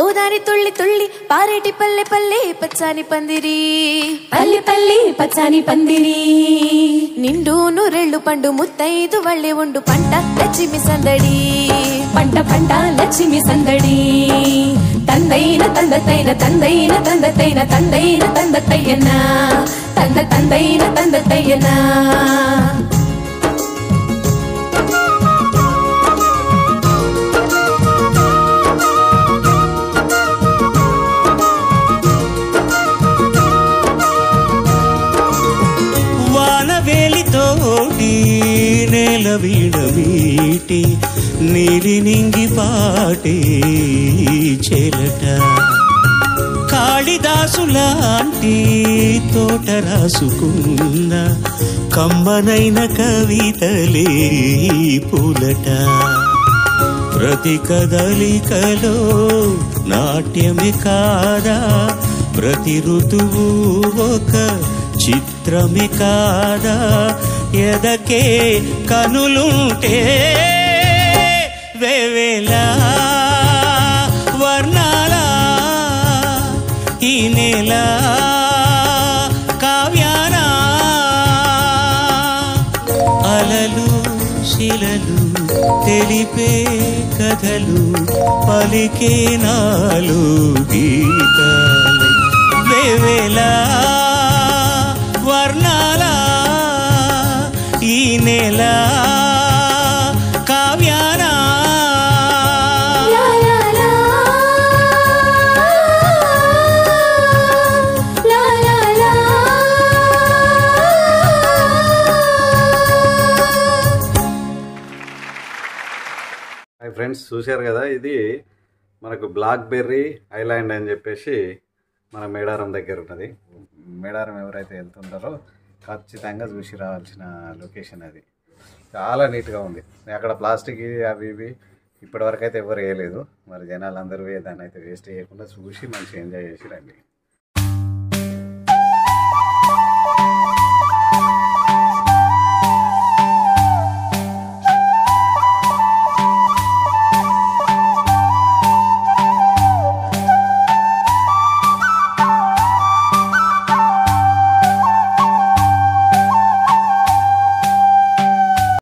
గోదారి తుళ్ళి తుళ్ళి పారేటి పల్లె పల్లె పచ్చాని పందిరి పల్లె పల్లె పచ్చాని పందిరి నిండు నూరెళ్ళు పండు ముత్తైదు వళ్ళే ఉండు పంట లక్ష్మి సందడి పంట పంట లక్ష్మి సందడి తందైన తందతైన తందైన తందతైన తందైన తందతయ్యనా తందైన తందతయ్యనా తోటి నేల వీడవీటి నీలి నింగి పాటి చెలట కాళిదాసులాంటి తోట రాసుకున్న కమ్మనైన కవితలే పూలట ప్రతి కదలికలో నాట్యమే కాదా ప్రతి ఋతువు ఒక చిత్రమే కాదా ఎదకే కనులుంటే వేవేలా వర్ణాల ఈ నేల కావ్యాన అలలు శిలలు తెలిపే కథలు పలికే నాలు గీతాలు వేవేలా వర్ణాల ఈ నేల కావ్యాన హాయ్ ఫ్రెండ్స్, చూశారు కదా, ఇది మనకు బ్లాక్ బెర్రీ ఐలాండ్ అని చెప్పేసి మన మేడారం దగ్గర ఉన్నది. మేడారం ఎవరైతే వెళ్తుంటారో ఖచ్చితంగా చూసి రావాల్సిన లొకేషన్ అది. చాలా నీట్గా ఉంది. అక్కడ ప్లాస్టిక్ అవి ఇవి ఇప్పటివరకు అయితే ఎవరు వేయలేదు. మరి జనాలు అందరూ దాన్ని అయితే వేస్ట్ చేయకుండా చూసి మంచిగా ఎంజాయ్ చేసి రండి.